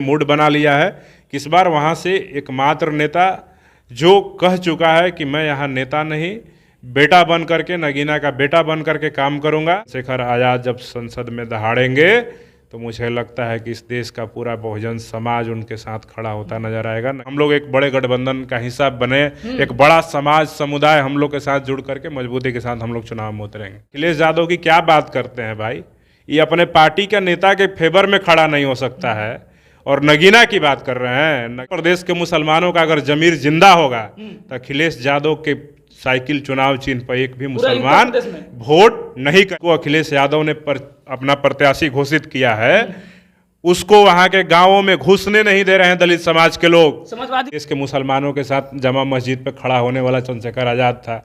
Mood बना लिया है कि इस बार वहाँ से एकमात्र नेता जो कह चुका है कि मैं यहाँ नेता नहीं, बेटा बन करके, नगीना का बेटा बन करके काम करूँगा। शेखर आज़ाद जब संसद में दहाड़ेंगे तो मुझे लगता है कि इस देश का पूरा बहुजन समाज उनके साथ खड़ा होता नजर आएगा। हम लोग एक बड़े गठबंधन का हिस्सा बने, एक बड़ा समाज समुदाय हम लोग के साथ जुड़ करके मजबूती के साथ हम लोग चुनाव में उतरेंगे। अखिलेश यादव की क्या बात करते हैं भाई, ये अपने पार्टी के नेता के फेवर में खड़ा नहीं हो सकता है और नगीना की बात कर रहे हैं। प्रदेश के मुसलमानों का अगर जमीर जिंदा होगा तो अखिलेश यादव के साइकिल चुनाव चिन्ह पर एक भी मुसलमान वोट नहीं कर। अखिलेश यादव ने अपना प्रत्याशी घोषित किया है, उसको वहां के गांवों में घुसने नहीं दे रहे हैं दलित समाज के लोग। समाजवादी देश के मुसलमानों के साथ जमा मस्जिद पे खड़ा होने वाला चंद्रशेखर आजाद था।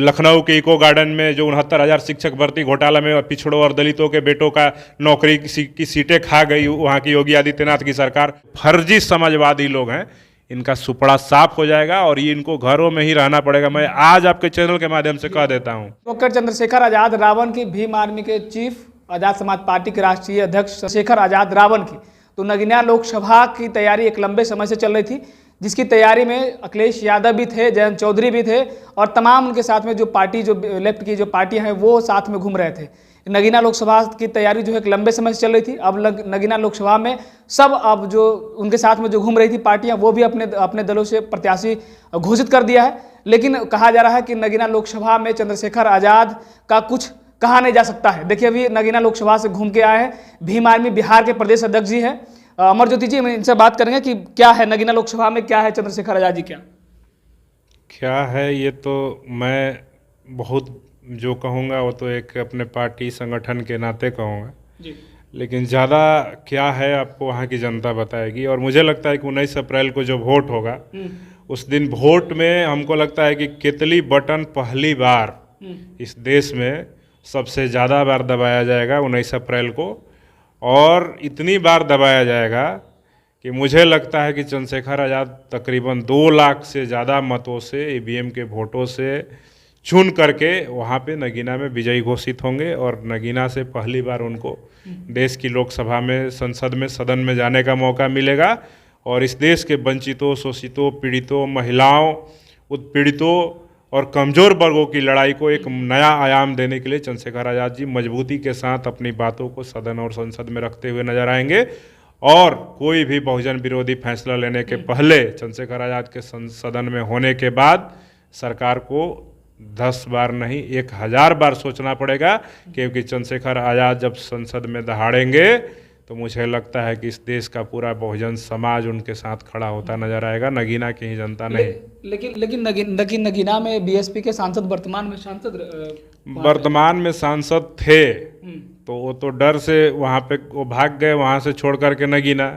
लखनऊ के इको गार्डन में जो 69,000 शिक्षक भर्ती घोटाला में पिछड़ों और दलितों के बेटों का नौकरी की सीटें खा गई वहाँ की योगी आदित्यनाथ की सरकार। फर्जी समाजवादी लोग हैं, इनका सुपड़ा साफ हो जाएगा और ये इनको घरों में ही रहना पड़ेगा। मैं आज आपके चैनल के माध्यम से कह देता हूँ। डॉक्टर चंद्रशेखर आजाद रावण की भीम आर्मी के चीफ, आजाद समाज पार्टी के राष्ट्रीय अध्यक्ष चंद्रशेखर आजाद रावण की तो नगीना लोकसभा की तैयारी एक लंबे समय से चल रही थी, जिसकी तैयारी में अखिलेश यादव भी थे, जयंत चौधरी भी थे और तमाम उनके साथ में जो पार्टी, जो लेफ्ट की जो पार्टियां हैं वो साथ में घूम रहे थे। नगीना लोकसभा की तैयारी जो है एक लंबे समय से चल रही थी। अब नगीना लोकसभा में सब, अब जो उनके साथ में जो घूम रही थी पार्टियां वो भी अपने दलों से प्रत्याशी घोषित कर दिया है। लेकिन कहा जा रहा है कि नगीना लोकसभा में चंद्रशेखर आजाद का कुछ कहा नहीं जा सकता है। देखिए, अभी नगीना लोकसभा से घूम के आए हैं भीम आर्मी बिहार के प्रदेश अध्यक्ष जी हैं अमर ज्योति जी। इनसे बात करेंगे कि क्या है नगीना लोकसभा में, क्या है चंद्रशेखर आजाद जी, क्या है। ये तो मैं बहुत जो कहूँगा वो तो एक अपने पार्टी संगठन के नाते कहूँगा जी, लेकिन ज़्यादा क्या है आपको वहाँ की जनता बताएगी। और मुझे लगता है कि 19 अप्रैल को जो वोट होगा उस दिन वोट में हमको लगता है कि केतली बटन पहली बार इस देश में सबसे ज़्यादा बार दबाया जाएगा 19 अप्रैल को, और इतनी बार दबाया जाएगा कि मुझे लगता है कि चंद्रशेखर आज़ाद तकरीबन 2 लाख से ज़्यादा मतों से, ईवीएम के वोटों से चुन करके वहाँ पे नगीना में विजयी घोषित होंगे और नगीना से पहली बार उनको देश की लोकसभा में, संसद में, सदन में जाने का मौका मिलेगा और इस देश के वंचितों, शोषितों, पीड़ितों, महिलाओं, उत्पीड़ितों और कमज़ोर वर्गों की लड़ाई को एक नया आयाम देने के लिए चंद्रशेखर आज़ाद जी मजबूती के साथ अपनी बातों को सदन और संसद में रखते हुए नजर आएंगे। और कोई भी बहुजन विरोधी फैसला लेने के पहले चंद्रशेखर आज़ाद के सदन में होने के बाद सरकार को 10 बार नहीं 1000 बार सोचना पड़ेगा, क्योंकि चंद्रशेखर आज़ाद जब संसद में दहाड़ेंगे तो मुझे लगता है कि इस देश का पूरा बहुजन समाज उनके साथ खड़ा होता नजर आएगा, नगीना की ही जनता नहीं। लेकिन नगीना में बीएसपी के सांसद वर्तमान में सांसद थे तो वो तो डर से वहाँ पे वो भाग गए, वहाँ से छोड़ करके नगीना।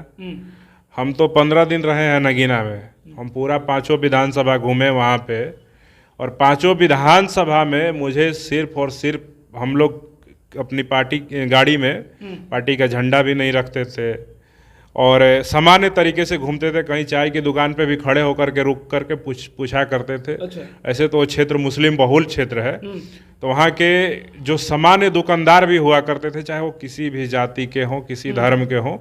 हम तो 15 दिन रहे हैं नगीना में, हम पूरा 5 विधानसभा घूमे वहाँ पे और 5 विधानसभा में मुझे सिर्फ और सिर्फ हम लोग अपनी पार्टी गाड़ी में पार्टी का झंडा भी नहीं रखते थे और सामान्य तरीके से घूमते थे। कहीं चाय की दुकान पे भी खड़े होकर के रुक करके पूछा करते थे। अच्छा। ऐसे तो क्षेत्र मुस्लिम बहुल क्षेत्र है तो वहाँ के जो सामान्य दुकानदार भी हुआ करते थे, चाहे वो किसी भी जाति के हों, किसी धर्म के हों,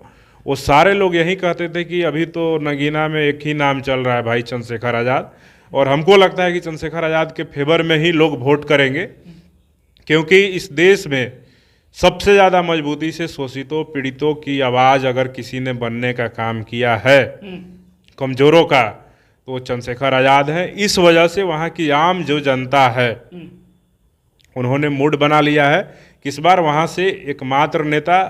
वो सारे लोग यही कहते थे कि अभी तो नगीना में एक ही नाम चल रहा है भाई, चंद्रशेखर आज़ाद। और हमको लगता है कि चंद्रशेखर आज़ाद के फेवर में ही लोग वोट करेंगे, क्योंकि इस देश में सबसे ज़्यादा मजबूती से शोषितों, पीड़ितों की आवाज़ अगर किसी ने बनने का काम किया है, कमज़ोरों का, तो चंद्रशेखर आज़ाद है। इस वजह से वहाँ की आम जो जनता है उन्होंने मूड बना लिया है कि इस बार वहाँ से एकमात्र नेता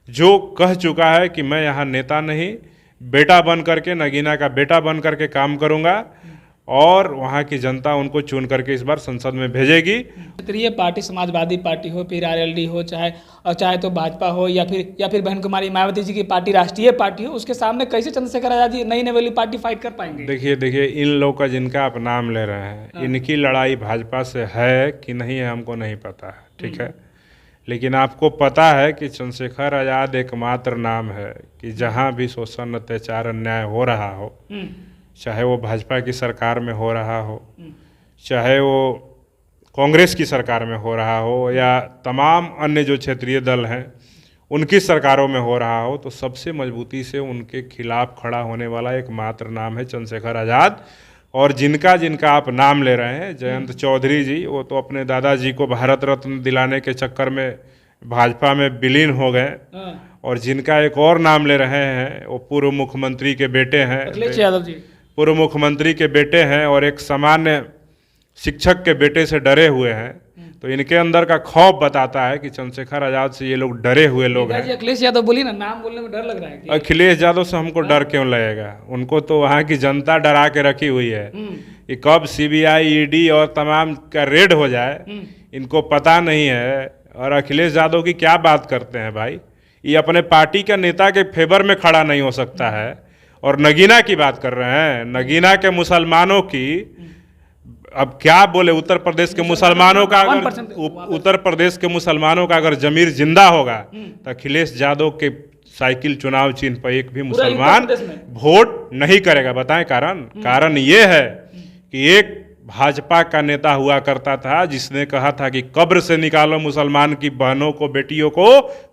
जो कह चुका है कि मैं यहाँ नेता नहीं, बेटा बन करके, नगीना का बेटा बन करके काम करूँगा और वहाँ की जनता उनको चुन करके इस बार संसद में भेजेगी। क्षेत्रीय पार्टी, समाजवादी पार्टी हो, फिर आरएलडी हो, चाहे तो भाजपा हो या फिर बहन कुमारी मायावती जी की पार्टी राष्ट्रीय पार्टी हो, उसके सामने कैसे चंद्रशेखर आजाद जी नई नवेली पार्टी फाइट कर पाएंगे? देखिए इन लोग का जिनका आप नाम ले रहे हैं, इनकी लड़ाई भाजपा से है कि नहीं है हमको नहीं पता है, ठीक है, लेकिन आपको पता है कि चंद्रशेखर आजाद एकमात्र नाम है कि जहाँ भी शोषण, अत्याचार, अन्याय हो रहा हो, चाहे वो भाजपा की सरकार में हो रहा हो, चाहे वो कांग्रेस की सरकार में हो रहा हो, या तमाम अन्य जो क्षेत्रीय दल हैं उनकी सरकारों में हो रहा हो, तो सबसे मजबूती से उनके खिलाफ खड़ा होने वाला एकमात्र नाम है चंद्रशेखर आज़ाद। और जिनका जिनका आप नाम ले रहे हैं, जयंत चौधरी जी, वो तो अपने दादाजी को भारत रत्न दिलाने के चक्कर में भाजपा में विलीन हो गए। और जिनका एक और नाम ले रहे हैं, वो पूर्व मुख्यमंत्री के बेटे हैं, अखिलेश यादव जी, पूर्व मुख्यमंत्री के बेटे हैं और एक सामान्य शिक्षक के बेटे से डरे हुए हैं। तो इनके अंदर का खौफ बताता है कि चंद्रशेखर आज़ाद से ये लोग डरे हुए लोग हैं। अखिलेश यादव बोली ना, नाम बोलने में डर लग रहा है। अखिलेश यादव से हमको डर क्यों लगेगा? उनको तो वहाँ की जनता डरा के रखी हुई है कि कब सीबीआई, ईडी और तमाम का रेड हो जाए, इनको पता नहीं है। और अखिलेश यादव की क्या बात करते हैं भाई, ये अपने पार्टी के नेता के फेवर में खड़ा नहीं हो सकता है। और नगीना की बात कर रहे हैं, नगीना के मुसलमानों की, अब क्या बोले, उत्तर प्रदेश के मुसलमानों का अगर उत्तर प्रदेश के मुसलमानों का अगर जमीर जिंदा होगा तो अखिलेश यादव के साइकिल चुनाव चिन्ह पर एक भी मुसलमान वोट नहीं करेगा। बताएं कारण? कारण ये है कि एक भाजपा का नेता हुआ करता था जिसने कहा था कि कब्र से निकालो मुसलमान की बहनों को, बेटियों को,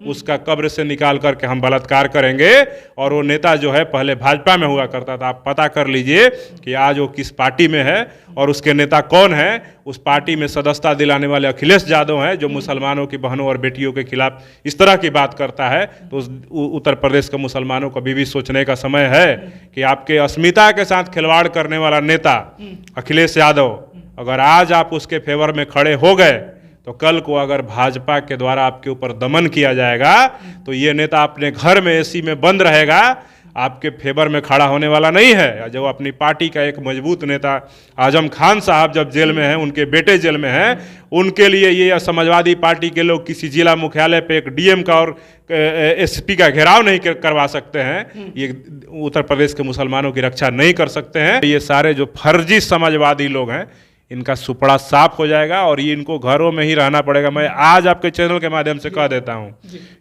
उसका कब्र से निकाल करके हम बलात्कार करेंगे। और वो नेता जो है पहले भाजपा में हुआ करता था। आप पता कर लीजिए कि आज वो किस पार्टी में है और उसके नेता कौन है। उस पार्टी में सदस्यता दिलाने वाले अखिलेश यादव हैं, जो मुसलमानों की बहनों और बेटियों के खिलाफ इस तरह की बात करता है। तो उत्तर प्रदेश के मुसलमानों को भी सोचने का समय है कि आपके अस्मिता के साथ खिलवाड़ करने वाला नेता अखिलेश यादव, अगर आज आप उसके फेवर में खड़े हो गए तो कल को अगर भाजपा के द्वारा आपके ऊपर दमन किया जाएगा तो ये नेता अपने घर में एसी में बंद रहेगा, आपके फेवर में खड़ा होने वाला नहीं है। जो अपनी पार्टी का एक मजबूत नेता आजम खान साहब जब जेल में हैं, उनके बेटे जेल में हैं, उनके लिए ये समाजवादी पार्टी के लोग किसी जिला मुख्यालय पे एक डीएम का और एसपी का घेराव नहीं करवा सकते हैं। ये उत्तर प्रदेश के मुसलमानों की रक्षा नहीं कर सकते हैं। ये सारे जो फर्जी समाजवादी लोग हैं, इनका सुपड़ा साफ हो जाएगा और ये इनको घरों में ही रहना पड़ेगा। मैं आज आपके चैनल के माध्यम से कह देता हूं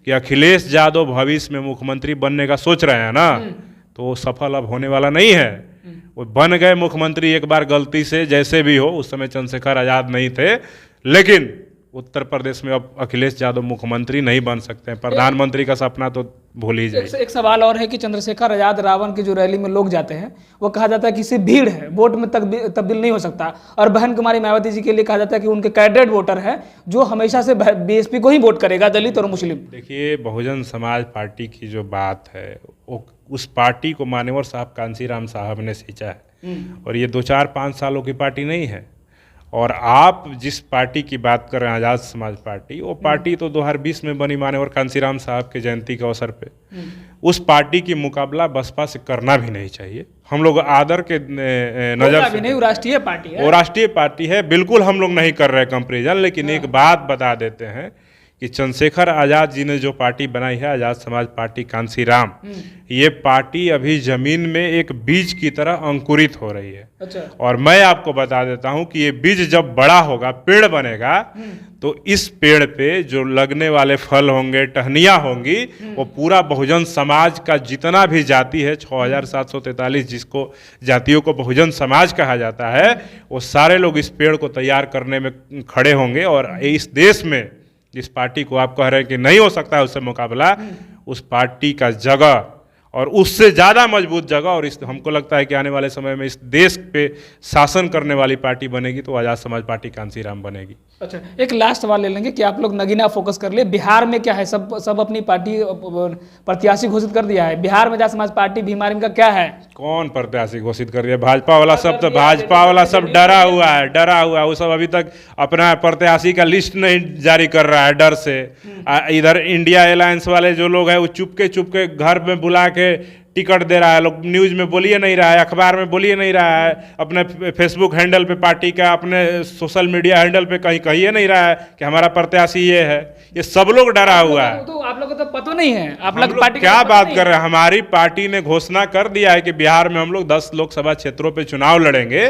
कि अखिलेश यादव भविष्य में मुख्यमंत्री बनने का सोच रहे हैं ना, तो वो सफल अब होने वाला नहीं है। वो बन गए मुख्यमंत्री एक बार गलती से, जैसे भी हो, उस समय चंद्रशेखर आज़ाद नहीं थे, लेकिन उत्तर प्रदेश में अब अखिलेश यादव मुख्यमंत्री नहीं बन सकते हैं। प्रधानमंत्री का सपना तो भूल ही जाइए। एक सवाल और है कि चंद्रशेखर आज़ाद रावण की जो रैली में लोग जाते हैं, वो कहा जाता है कि सिर्फ भीड़ है, वोट में तब्दील नहीं हो सकता। और बहन कुमारी मायावती जी के लिए कहा जाता है कि उनके कैडेट वोटर है जो हमेशा से बीएसपी को ही वोट करेगा, दलित और मुस्लिम। देखिए, बहुजन समाज पार्टी की जो बात है, वो उस पार्टी को मान्यवर साहब कांसीराम साहब ने सींचा है और ये 2-4-5 सालों की पार्टी नहीं है। और आप जिस पार्टी की बात कर रहे हैं, आज़ाद समाज पार्टी, वो पार्टी तो 2020 में बनी मान्यवर कांसीराम साहब के जयंती के अवसर पे। उस पार्टी की मुकाबला बसपा से करना भी नहीं चाहिए। हम लोग आदर के नजर से, नहीं, राष्ट्रीय पार्टी है, वो राष्ट्रीय पार्टी है, बिल्कुल हम लोग नहीं कर रहे कंपेरिजन। लेकिन एक बात बता देते हैं कि चंद्रशेखर आज़ाद जी ने जो पार्टी बनाई है, आज़ाद समाज पार्टी कांसीराम, ये पार्टी अभी जमीन में एक बीज की तरह अंकुरित हो रही है। अच्छा। और मैं आपको बता देता हूं कि ये बीज जब बड़ा होगा, पेड़ बनेगा, तो इस पेड़ पे जो लगने वाले फल होंगे, टहनियाँ होंगी, वो पूरा बहुजन समाज का जितना भी जाति है, 6743 जिसको जातियों को बहुजन समाज कहा जाता है, वो सारे लोग इस पेड़ को तैयार करने में खड़े होंगे। और इस देश में जिस पार्टी को आप कह रहे हैं कि नहीं हो सकता है उससे मुकाबला, उस पार्टी का जगह और उससे ज़्यादा मजबूत जगह, और इस हमको लगता है कि आने वाले समय में इस देश पे शासन करने वाली पार्टी बनेगी तो आज़ाद समाज पार्टी कांसीराम बनेगी। अच्छा, एक लास्ट सवाल ले लेंगे कि आप लोग नगीना फोकस कर लिए, बिहार में क्या है? सब अपनी पार्टी प्रत्याशी घोषित कर दिया है। बिहार में आज़ाद समाज पार्टी भीम आर्मी का क्या है? कौन प्रत्याशी घोषित कर दिया? भाजपा वाला सब तो भाजपा वाला सब डरा हुआ है, डरा हुआ है। वो सब अभी तक अपना प्रत्याशी का लिस्ट नहीं जारी कर रहा है डर से। इधर इंडिया अलायंस वाले जो लोग हैं, वो चुपके घर में बुला के टिकट दे रहा है। लोग न्यूज़ में बोलिए नहीं रहा है, अखबार में बोलिए नहीं रहा है, अपने फेसबुक हैंडल पे पार्टी का, अपने सोशल मीडिया हैंडल पे कहीं कहिए नहीं रहा है कि हमारा प्रत्याशी ये है। ये सब लोग डरा हुआ है। तो आप लोगों को तो पता नहीं है, आप लोग पार्टी क्या बात कर रहे हैं? हमारी पार्टी ने घोषणा कर दिया है कि बिहार में हम लोग 10 लोकसभा क्षेत्रों पे चुनाव लड़ेंगे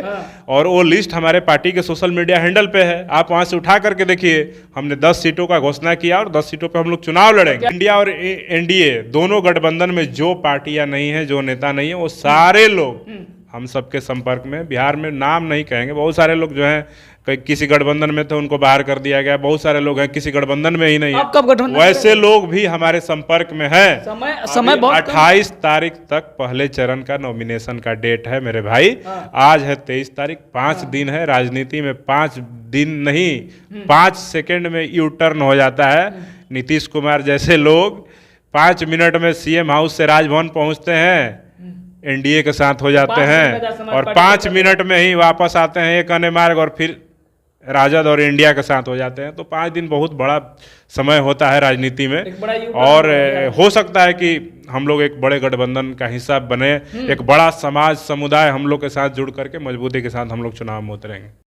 और वो लिस्ट हमारे पार्टी के सोशल मीडिया हैंडल पे है। आप वहां से उठा करके देखिए, हमने 10 सीटों का घोषणा किया और 10 सीटों पे हम लोग चुनाव लड़ेंगे। इंडिया और एनडीए दोनों गठबंधन में जो पार्टियां नहीं है, जो नेता नहीं है, वो सारे लोग हम सबके संपर्क में। बिहार में नाम नहीं कहेंगे, बहुत सारे लोग जो हैं किसी गठबंधन में थे उनको बाहर कर दिया गया, बहुत सारे लोग हैं किसी गठबंधन में ही नहीं आप कब गठबंधन है, वैसे लोग भी हमारे संपर्क में हैं। समय बहुत 28 तारीख तक पहले चरण का नॉमिनेशन का डेट है मेरे भाई। आज है 23 तारीख, 5 दिन है। राजनीति में 5 दिन नहीं 5 सेकंड में यू टर्न हो जाता है। नीतीश कुमार जैसे लोग 5 मिनट में सीएम हाउस से राजभवन पहुंचते हैं, एनडीए के साथ हो जाते हैं, और 5 मिनट में ही वापस आते हैं एक अन्य मार्ग, और फिर राजद और इंडिया के साथ हो जाते हैं। तो 5 दिन बहुत बड़ा समय होता है राजनीति में, और हो सकता है कि हम लोग एक बड़े गठबंधन का हिस्सा बने, एक बड़ा समाज समुदाय हम लोग के साथ जुड़ करके मजबूती के साथ हम लोग चुनाव में उतरेंगे।